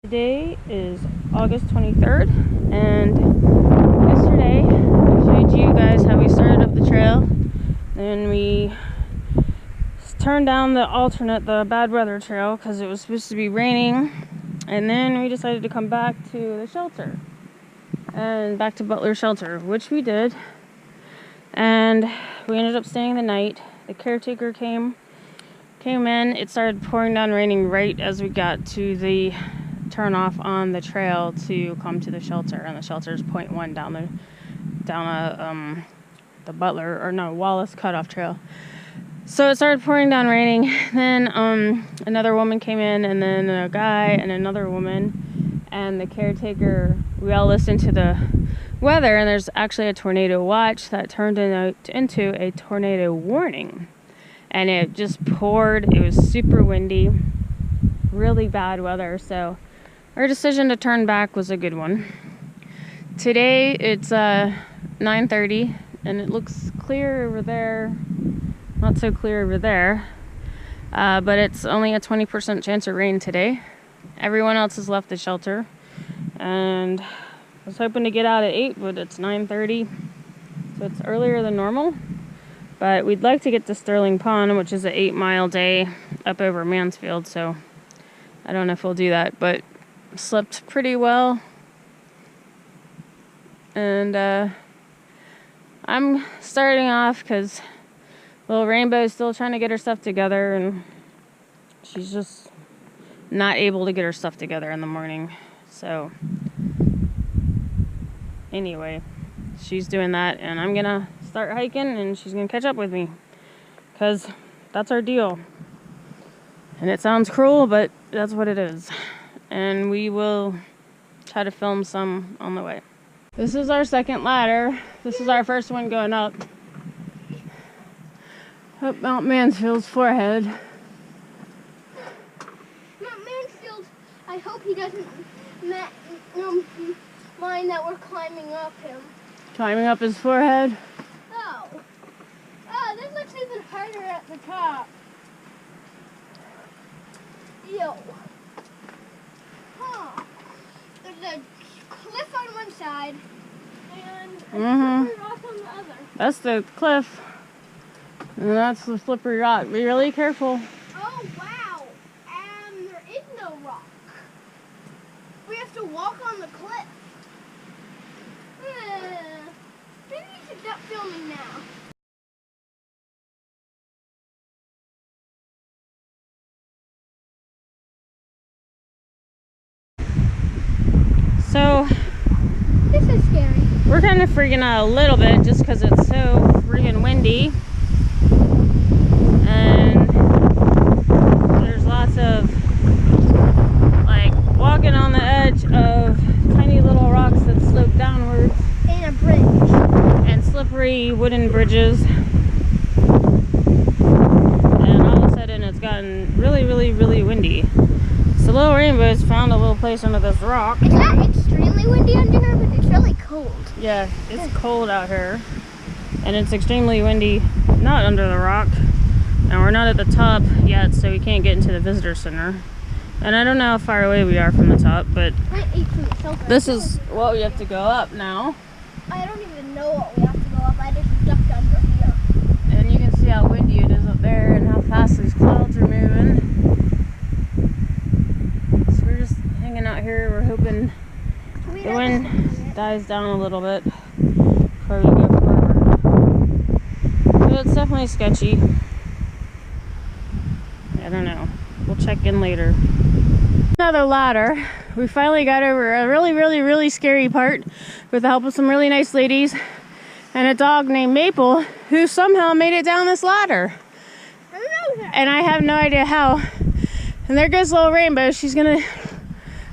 Today is August 23rd, and yesterday I showed you guys how we started up the trail. Then we turned down the bad weather trail because it was supposed to be raining, and then we decided to come back to the shelter and back to Butler shelter, which we did, and we ended up staying the night. The caretaker came in. It started pouring down raining right as we got to the turn off on the trail to come to the shelter, and the shelter is 0.1 down the Wallace cutoff trail. So it started pouring down raining. Then another woman came in, and then a guy and another woman, and the caretaker. We all listened to the weather, and there's actually a tornado watch that turned into a tornado warning, and it just poured. It was super windy, really bad weather. So our decision to turn back was a good one. Today it's 9:30, and it looks clear over there. Not so clear over there, but it's only a 20% chance of rain today. Everyone else has left the shelter, and I was hoping to get out at 8, but it's 9:30, so it's earlier than normal. But we'd like to get to Sterling Pond, which is an 8-mile day up over Mansfield, so I don't know if we'll do that, but slept pretty well. And I'm starting off because little Rainbow is still trying to get her stuff together, and she's just not able to get her stuff together in the morning. So anyway, she's doing that, and I'm gonna start hiking, and she's gonna catch up with me because that's our deal. And it sounds cruel, but that's what it is. And we will try to film some on the way. This is our second ladder. This is our first one going up Mt Mansfield's forehead. Mt Mansfield, I hope he doesn't mind that we're climbing up him. Climbing up his forehead? Oh, this looks even harder at the top. Yo. Huh. There's a cliff on one side and a slippery rock on the other. That's the cliff. And that's the slippery rock. Be really careful. Oh, wow. There is no rock. We have to walk on the cliff. Maybe we should stop filming now. So, this is scary. We're kind of freaking out a little bit just because it's so freaking windy. And there's lots of, like, walking on the edge of tiny little rocks that slope downwards. And a bridge. And slippery wooden bridges. And all of a sudden it's gotten really, really, really windy. So Little Rainbow's found a little place under this rock. It's not extremely windy under here, but it's really cold. Yeah, it's cold out here. And it's extremely windy, not under the rock. And we're not at the top yet, so we can't get into the visitor center. And I don't know how far away we are from the top, but this is what we have to go up now. I don't even know what we have to go up. I just ducked under here. And you can see how windy it is up there and how fast these clouds are moving. So we're just hanging out here. We're hoping the wind dies down a little bit before we go forward. So it's definitely sketchy. I don't know. We'll check in later. Another ladder. We finally got over a really, really, really scary part with the help of some really nice ladies and a dog named Maple, who somehow made it down this ladder. And I have no idea how. And there goes Little Rainbow. She's gonna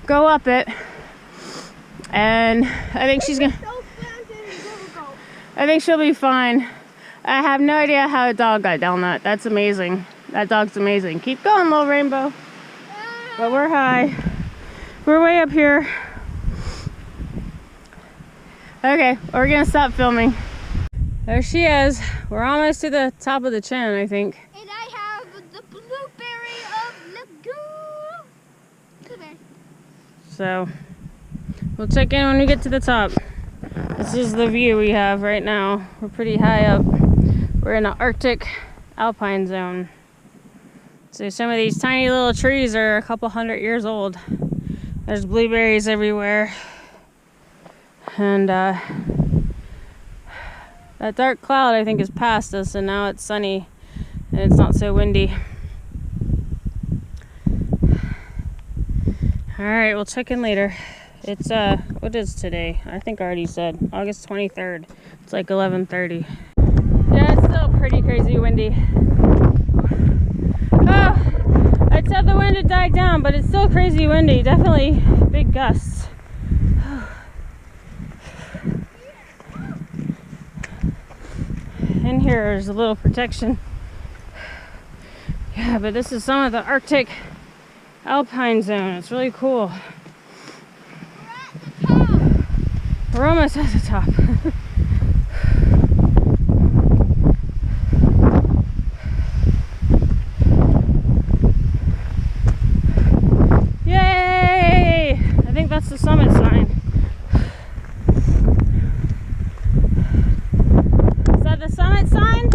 go up it. And I think she'll be fine. I have no idea how a dog got down that. That's amazing. That dog's amazing. Keep going, Little Rainbow. But we're high. We're way up here. Okay, we're gonna stop filming. There she is. We're almost to the top of the chin, I think. And I have the blueberry of Lagoon. Blueberry. So we'll check in when we get to the top. This is the view we have right now. We're pretty high up. We're in an Arctic alpine zone. So some of these tiny little trees are a couple 100 years old. There's blueberries everywhere. And that dark cloud I think is past us, and now it's sunny and it's not so windy. Alright, we'll check in later. It's what is today? I think I already said August 23rd. It's like 11:30. Yeah, it's still pretty crazy windy. Oh, I said the wind had died down, but it's still crazy windy. Definitely big gusts. In here is a little protection. Yeah, but this is some of the Arctic alpine zone. It's really cool. We're almost at the top. Yay! I think that's the summit sign. Is that the summit sign?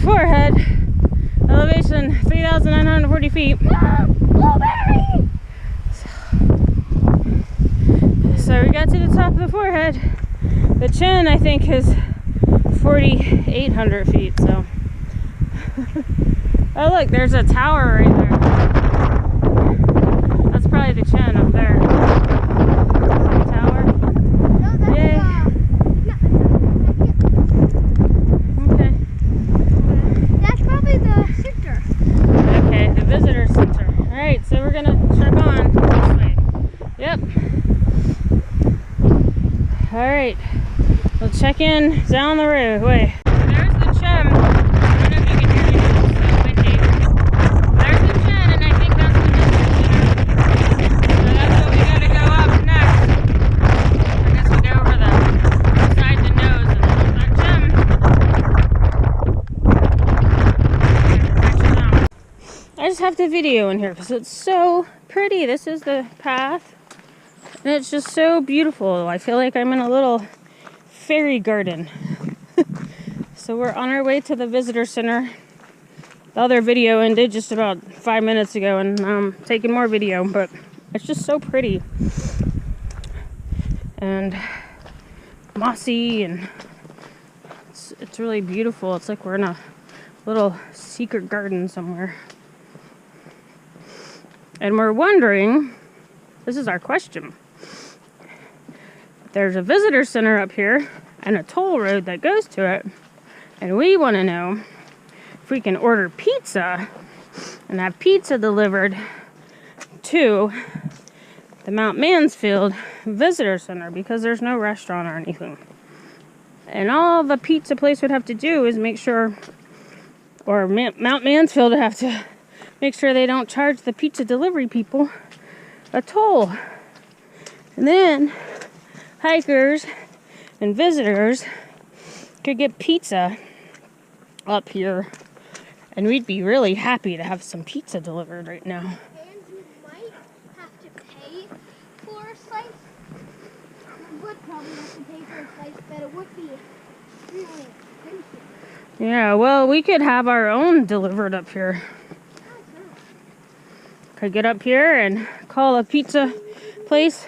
Forehead, elevation 3,940 feet. Blueberry! So we got to the top of the forehead. The chin, I think, is 4,800 feet. So, oh look, there's a tower right there. That's probably the chin up there. Tower. No, that's okay, the visitor center. Alright, so we're gonna check on this way. Yep. Alright. We'll check in down the road. Wait. There's the chin. I don't know if you can hear me. It's so windy. There's the chin, and I think that's the visitor center. So that's what we gotta go up next. I guess we go over the side the nose, and there's that chin. I just have the video in here because it's so pretty. This is the path, and it's just so beautiful. I feel like I'm in a little fairy garden. So we're on our way to the visitor center. The other video ended just about 5 minutes ago, and I'm taking more video, but it's just so pretty and mossy, and it's really beautiful. It's like we're in a little secret garden somewhere. And we're wondering, this is our question. There's a visitor center up here and a toll road that goes to it. And we want to know if we can order pizza and have pizza delivered to the Mt Mansfield Visitor Center, because there's no restaurant or anything. And all the pizza place would have to do is make sure, or Mt Mansfield would have to make sure they don't charge the pizza delivery people a toll. And then hikers and visitors could get pizza up here, and we'd be really happy to have some pizza delivered right now. And you might have to pay for a slice. You would probably have to pay for a slice, but it would be really expensive. Yeah, well, we could have our own delivered up here. Could get up here and call a pizza place,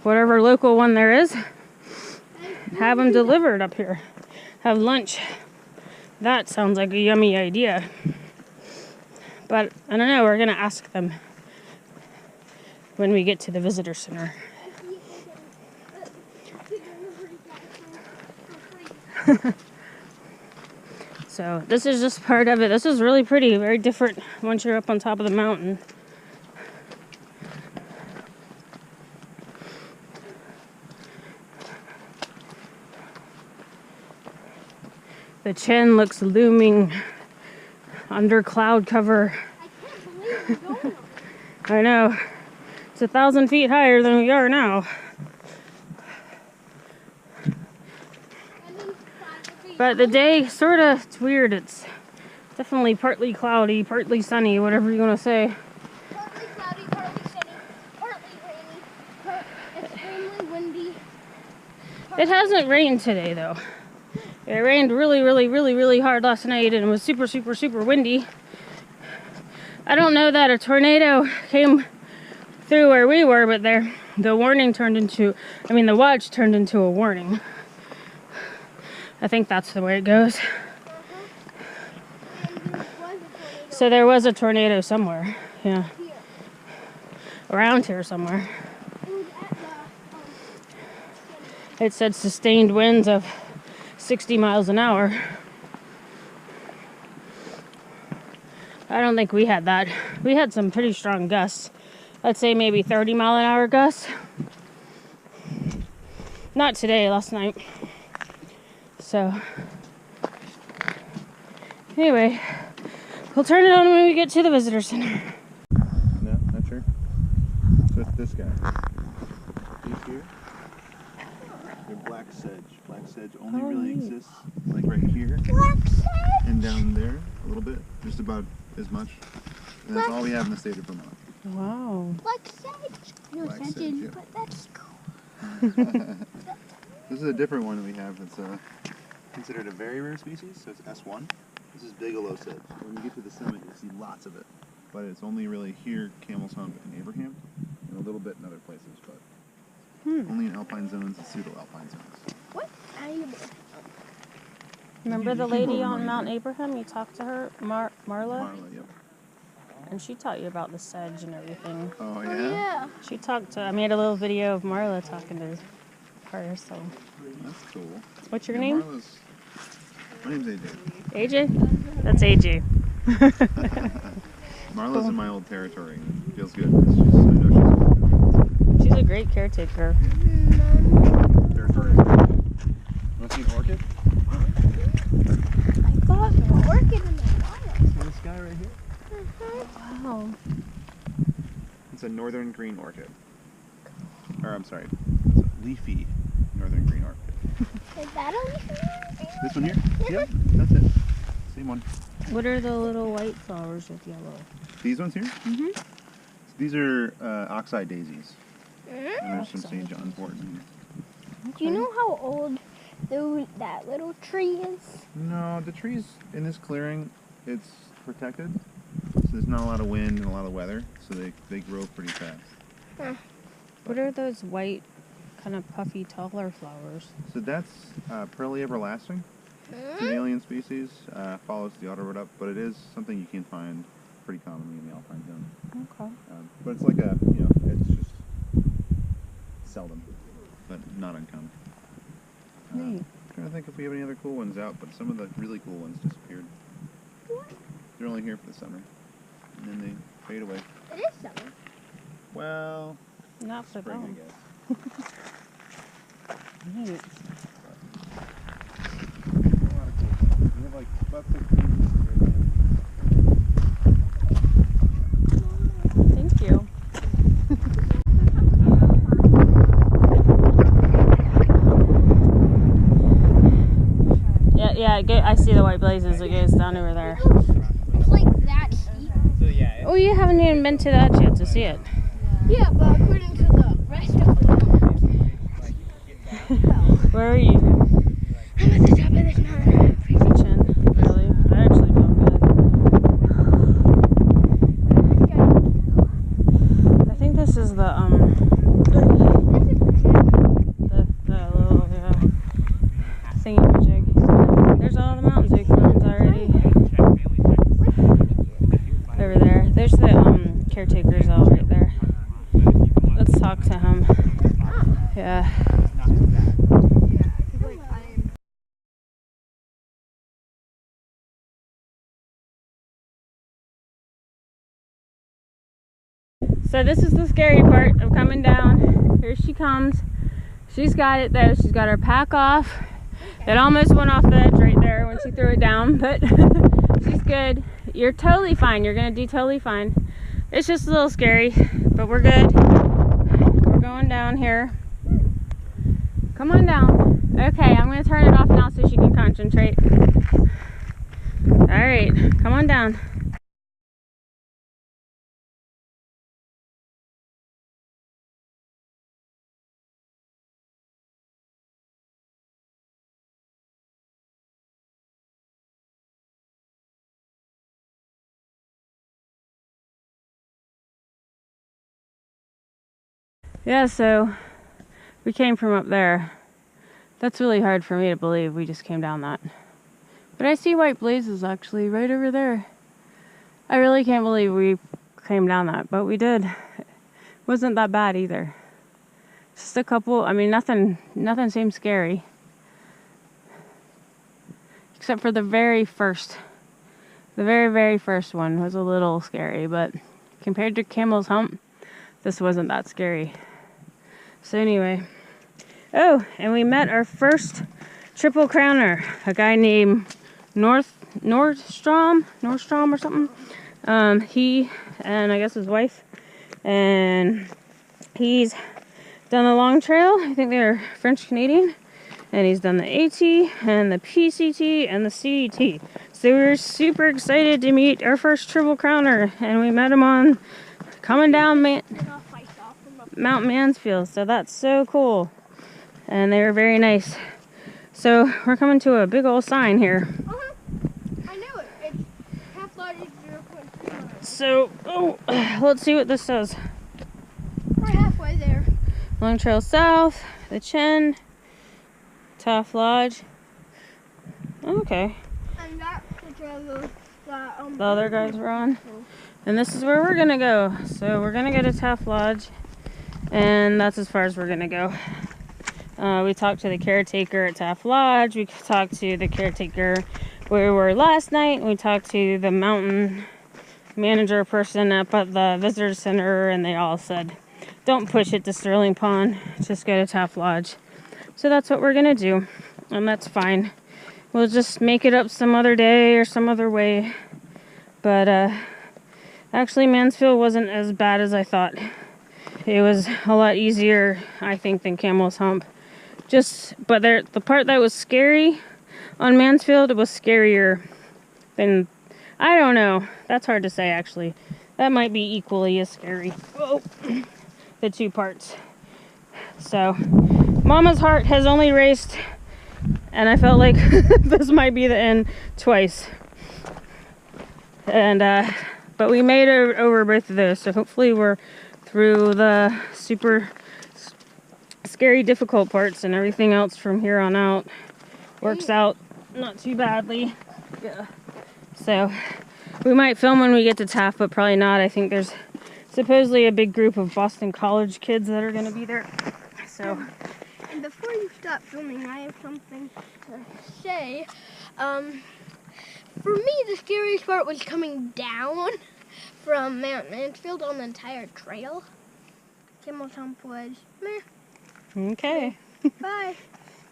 whatever local one there is, and have them delivered up here. Have lunch. That sounds like a yummy idea. But I don't know, we're gonna ask them when we get to the visitor center. So this is just part of it. This is really pretty, very different once you're up on top of the mountain. The chin looks looming under cloud cover. I can't believe you're going. I know. It's 1,000 feet higher than we are now. But the day, it's weird. It's definitely partly cloudy, partly sunny, whatever you want to say. Partly cloudy, partly sunny, partly rainy, extremely windy. It hasn't rained today, though. It rained really hard last night, and it was super windy. I don't know that a tornado came through where we were, but the warning turned into, the watch turned into a warning. I think that's the way it goes. So there was a tornado somewhere, yeah. Around here somewhere. It said sustained winds of 60 miles an hour. I don't think we had that. We had some pretty strong gusts. I'd say maybe 30-mile-an-hour gusts. Not today, last night. So, anyway, we'll turn it on when we get to the visitor center. No, not sure. So it's this guy. These here, they're black sedge. Black sedge only really exists like right here and down there a little bit, just about as much. And that's all we have in the state of Vermont. Wow. Black sedge. No Black sedge, sedge, yeah. but that's cool. This is a different one we have. It's considered a very rare species, so it's S1. This is bigelow sedge. When you get to the summit, you'll see lots of it. But it's only really here, Camel's Hump, and Abraham, and a little bit in other places, but only in alpine zones and pseudo-alpine zones. What animal? Remember the lady on Mount Abraham? You talked to her, Marla? Marla, yep. And she taught you about the sedge and everything. Oh, yeah? Oh, yeah. She talked to, I made a little video of Marla talking to her, so. That's cool. What's your name? My name's AJ. AJ? That's AJ. Marla's in my old territory. It feels good. It's just, I know She's a great caretaker. territory. Want to see an orchid? I got an orchid in the wild. See this guy right here? Wow. It's a northern green orchid. Or, I'm sorry, it's a leafy northern green orchid. Is that a leaf? This one here? Yep, that's it. Same one. What are the little white flowers with yellow? These ones here? Mm-hmm. So these are oxeye daisies. And there's some St. John's wort in here. Do you know how old that little tree is? No, the trees in this clearing, it's protected. So there's not a lot of wind and a lot of weather, so they grow pretty fast. Huh. What are those white, kind of puffy, taller flowers? So that's Pearly Everlasting. It's an alien species, follows the autoroute up, but it is something you can find pretty commonly in the alpine zone. Okay. But it's like it's just seldom, but not uncommon. Neat. Trying to think if we have any other cool ones out, but some of the really cool ones disappeared. They're only here for the summer, and then they fade away. It is summer. Well, Not for spring, them. I guess. Neat. A lot of cool things. We have like about 15. Thank you. I see the white blazes. It goes down over there. It's like that steep. Oh, you haven't even been to that yet to see it. Yeah, but according to the rest of the mountain. Where are you? I'm at the top of this mountain. Kitchen. Really? I actually feel good. I think this is the little thingy-majig. There's all the mountains already. Over there. There's the caretakers all right there. Let's talk to him. Yeah. So this is the scary part of coming down. Here she comes. She's got it though. She's got her pack off. It almost went off the edge right there when she threw it down, but she's good. You're totally fine. You're gonna do totally fine. It's just a little scary, but we're good. down here. Come on down. Okay, I'm going to turn it off now so she can concentrate. Alright, come on down. Yeah, so we came from up there. That's really hard for me to believe we just came down that. But I see white blazes actually right over there. I really can't believe we came down that, but we did. It wasn't that bad either. Just a couple, I mean, nothing seemed scary. Except for the very first one was a little scary, but compared to Camel's Hump, this wasn't that scary. So anyway, oh, and we met our first Triple Crowner, a guy named Nordstrom or something. He and I guess his wife, and he's done the long trail. I think they're French Canadian, and he's done the AT and the PCT and the CET. So we were super excited to meet our first Triple Crowner, and we met him on coming down Mt Mansfield. So that's so cool, and they were very nice. So we're coming to a big old sign here. I know it. It's Taft Lodge 0.3 miles. So, let's see what this says. We're halfway there. Long Trail South, the Chin, Taft Lodge. Okay. And that's the trail that The other guys were on. And this is where we're gonna go. So we're gonna go to Taft Lodge, and that's as far as we're gonna go. We talked to the caretaker at Taft Lodge. We talked to the caretaker where we were last night. We talked to the mountain manager person up at the visitor center, and they all said, don't push it to Sterling Pond, just go to Taft Lodge. So that's what we're gonna do, and that's fine. We'll just make it up some other day or some other way. But actually Mansfield wasn't as bad as I thought. It was a lot easier, I think, than Camel's Hump. But the part that was scary on Mansfield was scarier than, I don't know. That's hard to say, actually. That might be equally as scary. Whoa. The two parts. So, Mama's heart has only raced, and I felt like this might be the end twice. And, but we made it over both of those, so hopefully we're through the super scary, difficult parts, and everything else from here on out works out not too badly. Yeah. So we might film when we get to Taft, but probably not. I think there's supposedly a big group of Boston College kids that are going to be there. So. And before you stop filming, I have something to say. For me, the scariest part was coming down from Mt Mansfield on the entire trail. Camel's Hump was meh. Okay. Bye.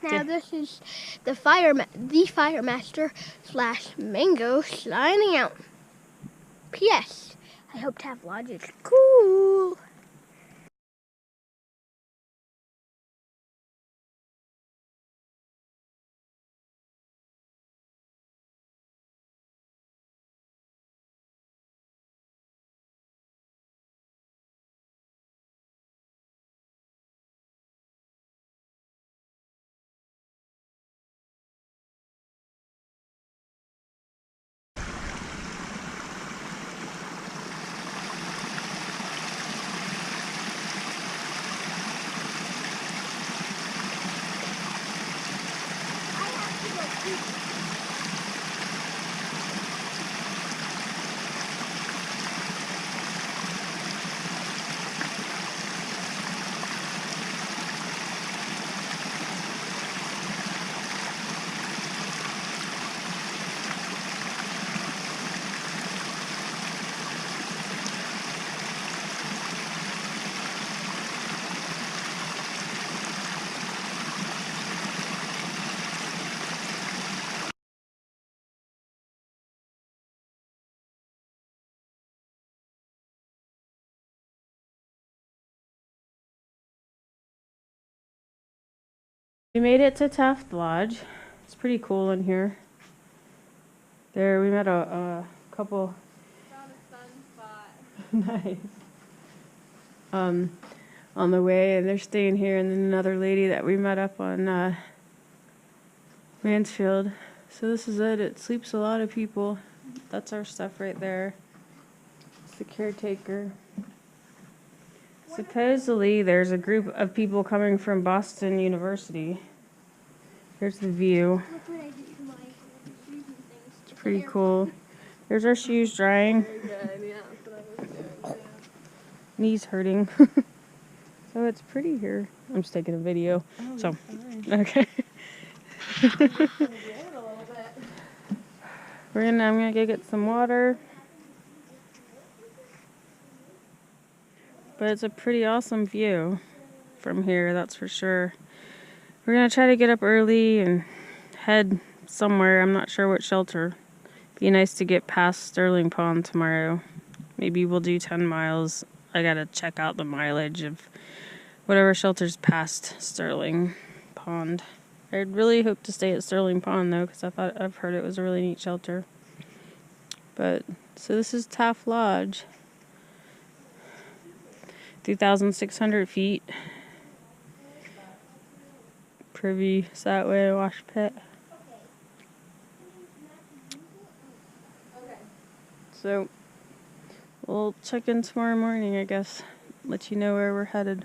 Now this is the Firemaster / Mango signing out. P.S. I hope Taft Lodge is cool. We made it to Taft Lodge. It's pretty cool in here. There, we met a couple. Found a sun spot. Nice. On the way, and they're staying here, and then another lady that we met up on Mansfield. So this is it. It sleeps a lot of people. That's our stuff right there. It's the caretaker. Supposedly, there's a group of people coming from Boston University. Here's the view. That's what I do to my shoes and things. It's pretty cool. There's our shoes drying. Very good, yeah, that's what I was doing. Knees hurting. So it's pretty here. I'm just taking a video. Oh, So, sorry. okay. A little bit. I'm gonna go get some water. But it's a pretty awesome view from here, that's for sure. We're gonna try to get up early and head somewhere. I'm not sure what shelter. Be nice to get past Sterling Pond tomorrow. Maybe we'll do 10 miles. I gotta check out the mileage of whatever shelter's past Sterling Pond. I'd really hope to stay at Sterling Pond though, because I've heard it was a really neat shelter. But so this is Taft Lodge. 2,600 feet. Privy, Satway, wash pit. So we'll check in tomorrow morning, I guess. Let you know where we're headed.